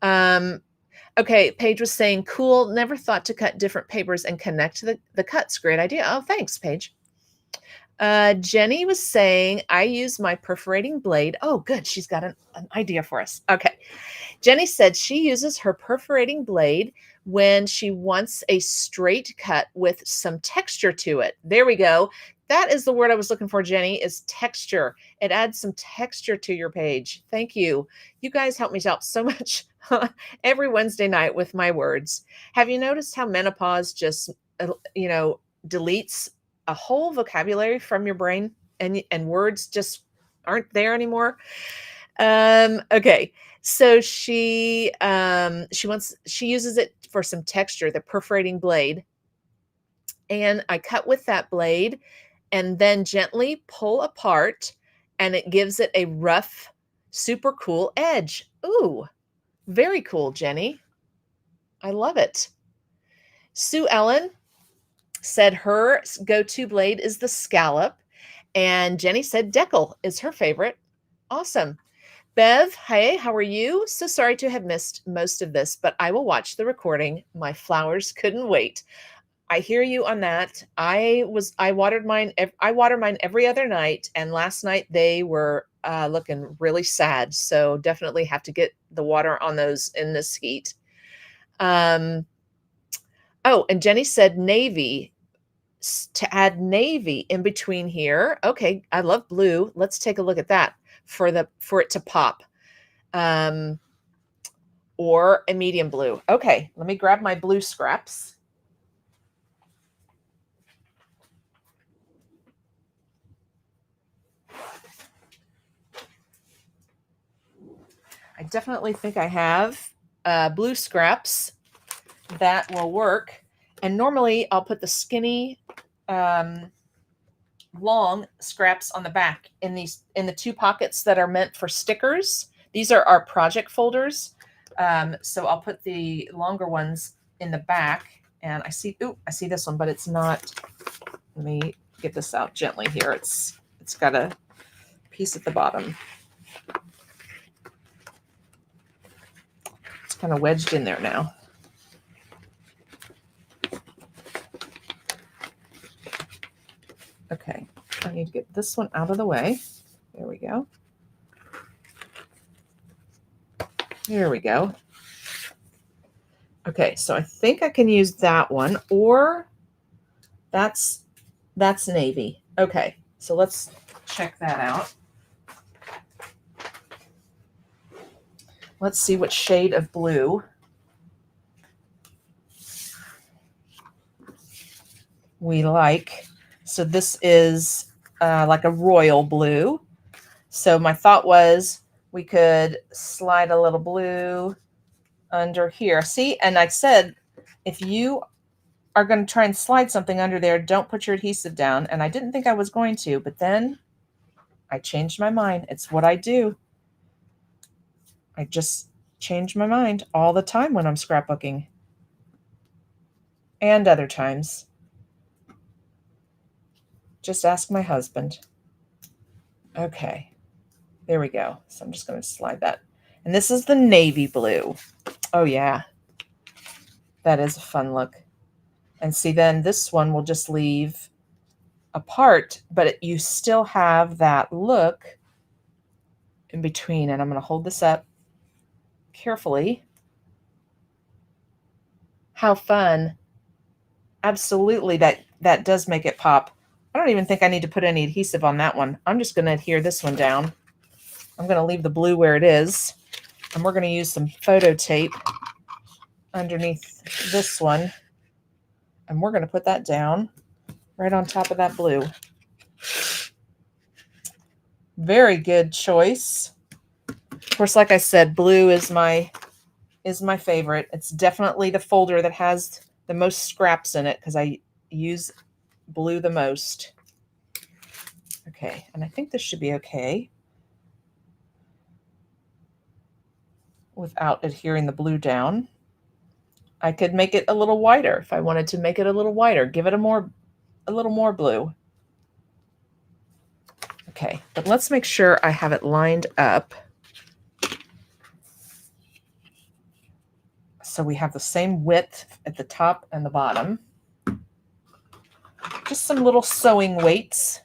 Okay, Paige was saying, cool, never thought to cut different papers and connect the cuts. Great idea. Oh, thanks, Paige. Jenny was saying, I use my perforating blade. Oh, good, she's got an idea for us. Okay, Jenny said she uses her perforating blade when she wants a straight cut with some texture to it. There we go. That is the word I was looking for, Jenny, is texture. It adds some texture to your page. Thank you. You guys help me out so much every Wednesday night with my words. Have you noticed how menopause just, deletes a whole vocabulary from your brain and words just aren't there anymore? Okay. So she uses it for some texture, the perforating blade. And I cut with that blade and then gently pull apart and it gives it a rough, super cool edge. Ooh, very cool, Jenny. I love it. Sue Ellen said her go-to blade is the scallop, and Jenny said deckle is her favorite. Awesome. Bev, hey, how are you? So sorry to have missed most of this, but I will watch the recording. My flowers couldn't wait. I hear you on that. I watered mine. I water mine every other night, and last night they were looking really sad. So definitely have to get the water on those in this heat. Oh, and Jenny said navy, to add navy in between here. Okay, I love blue. Let's take a look at that for it to pop. Or a medium blue. Okay, let me grab my blue scraps. I definitely think I have blue scraps that will work. And normally I'll put the skinny long scraps on the back in the 2 pockets that are meant for stickers. These are our project folders. So I'll put the longer ones in the back. And I see this one, but it's not. Let me get this out gently here. It's got a piece at the bottom. It's kind of wedged in there now. Okay, I need to get this one out of the way. There we go. Here we go. Okay, so I think I can use that one, or that's navy. Okay, so let's check that out. Let's see what shade of blue we like. So this is like a royal blue. So my thought was we could slide a little blue under here. See, and I said, if you are going to try and slide something under there, don't put your adhesive down. And I didn't think I was going to, but then I changed my mind. It's what I do. I just change my mind all the time when I'm scrapbooking. And other times. Just ask my husband. Okay, there we go. So I'm just going to slide that. And this is the navy blue. Oh yeah, that is a fun look. And see, then this one will just leave apart, but you still have that look in between. And I'm going to hold this up carefully. How fun. Absolutely, that does make it pop. I don't even think I need to put any adhesive on that one. I'm just going to adhere this one down. I'm going to leave the blue where it is, and we're going to use some photo tape underneath this one, and we're going to put that down right on top of that blue. Very good choice. Of course, like I said, blue is my favorite. It's definitely the folder that has the most scraps in it because I use blue the most. Okay, and I think this should be okay without adhering the blue down. I could make it a little wider if I wanted to make it a little wider, give it a little more blue. Okay, but let's make sure I have it lined up. So we have the same width at the top and the bottom. Just some little sewing weights,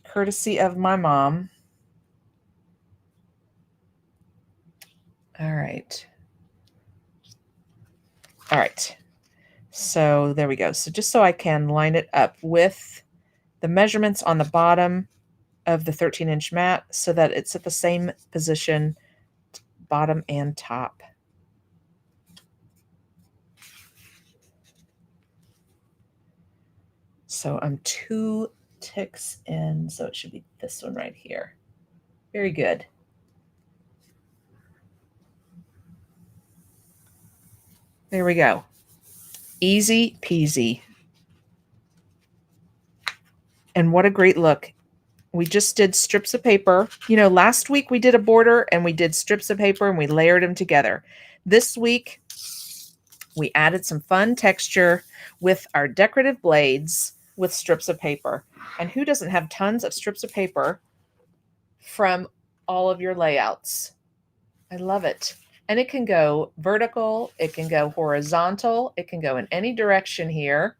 courtesy of my mom. All right. All right. So there we go. So just so I can line it up with the measurements on the bottom of the 13-inch mat so that it's at the same position, bottom and top. So I'm 2 ticks in, so it should be this one right here. Very good. There we go. Easy peasy. And what a great look. We just did strips of paper. You know, last week we did a border and we did strips of paper and we layered them together. This week we added some fun texture with our decorative blades with strips of paper. And who doesn't have tons of strips of paper from all of your layouts? I love it. And it can go vertical, it can go horizontal, it can go in any direction here.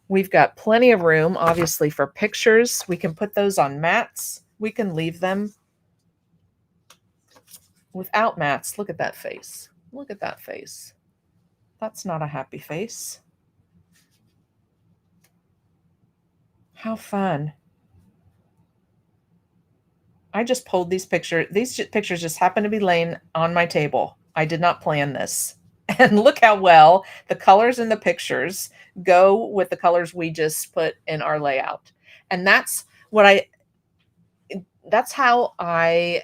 We've got plenty of room, obviously, for pictures. We can put those on mats. We can leave them without mats. Look at that face. Look at that face. That's not a happy face. How fun. I just pulled these pictures. These pictures just happened to be laying on my table. I did not plan this. And look how well the colors in the pictures go with the colors we just put in our layout. And that's how I,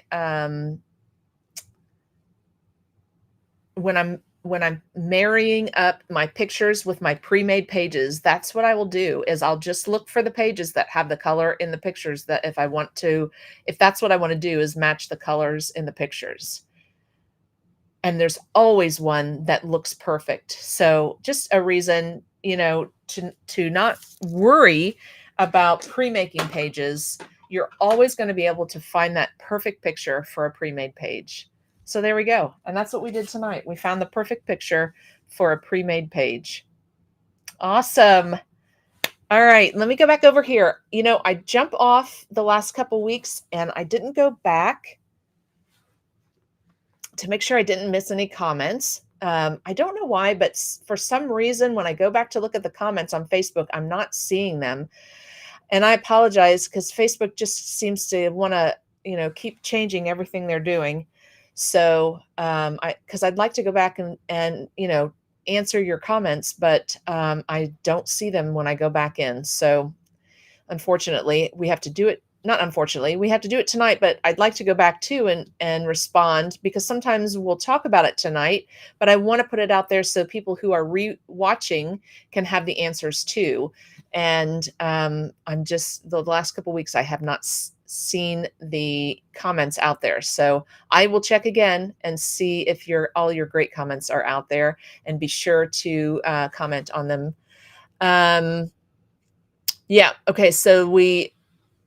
when I'm marrying up my pictures with my pre-made pages, that's what I will do is I'll just look for the pages that have the color in the pictures that if that's what I want to do is match the colors in the pictures. And there's always one that looks perfect. So just a reason, to not worry about pre-making pages. You're always going to be able to find that perfect picture for a pre-made page. So there we go. And that's what we did tonight. We found the perfect picture for a pre-made page. Awesome. All right, let me go back over here. I jumped off the last couple weeks and I didn't go back to make sure I didn't miss any comments. I don't know why, but for some reason, when I go back to look at the comments on Facebook, I'm not seeing them. And I apologize because Facebook just seems to want to, keep changing everything they're doing. So because I'd like to go back and answer your comments, but I don't see them when I go back in. So unfortunately, we have to do it. Not unfortunately, we have to do it tonight, but I'd like to go back too and respond because sometimes we'll talk about it tonight, but I want to put it out there so people who are watching can have the answers too. And I'm just, the last couple weeks, I have not seen the comments out there. So I will check again and see if all your great comments are out there and be sure to comment on them. Yeah. Okay. So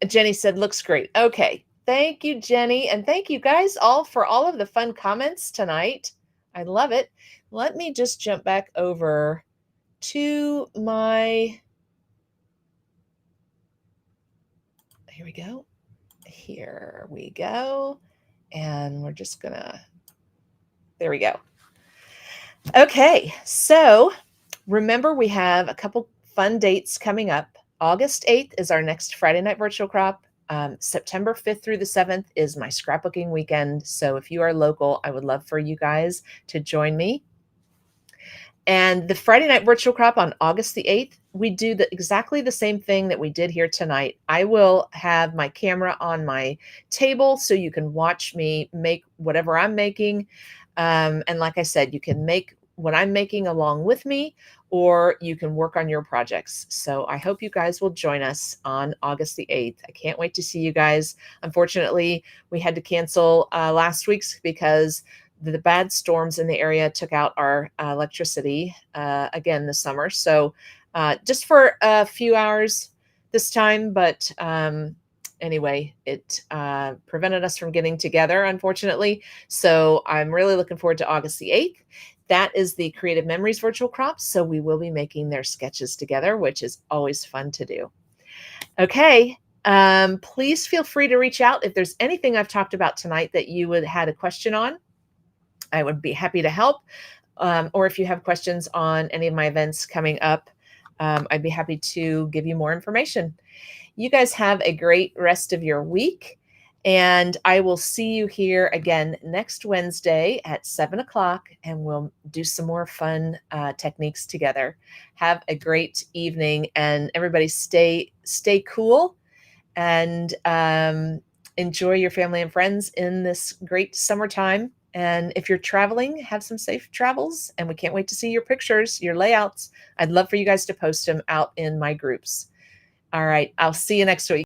Jenny said, looks great. Okay. Thank you, Jenny. And thank you guys all for all of the fun comments tonight. I love it. Let me just jump back over to my, here we go. Here we go. And we're just gonna, there we go. Okay. So remember, we have a couple fun dates coming up. August 8th is our next Friday night virtual crop. September 5th through the 7th is my scrapbooking weekend. So if you are local, I would love for you guys to join me. And the Friday night virtual crop on August the 8th, we do exactly the same thing that we did here tonight. I will have my camera on my table so you can watch me make whatever I'm making. And like I said, you can make what I'm making along with me, or you can work on your projects. So I hope you guys will join us on August the 8th. I can't wait to see you guys. Unfortunately, we had to cancel last week's because the bad storms in the area took out our electricity again this summer. So just for a few hours this time, but anyway, it prevented us from getting together, unfortunately. So I'm really looking forward to August the 8th. That is the Creative Memories virtual crop. So we will be making their sketches together, which is always fun to do. Okay. Please feel free to reach out if there's anything I've talked about tonight that you would had a question on. I would be happy to help. Or if you have questions on any of my events coming up, I'd be happy to give you more information. You guys have a great rest of your week, and I will see you here again next Wednesday at 7 o'clock, and we'll do some more fun techniques together. Have a great evening, and everybody stay cool, and enjoy your family and friends in this great summertime. And if you're traveling, have some safe travels. And we can't wait to see your pictures, your layouts. I'd love for you guys to post them out in my groups. All right. I'll see you next week.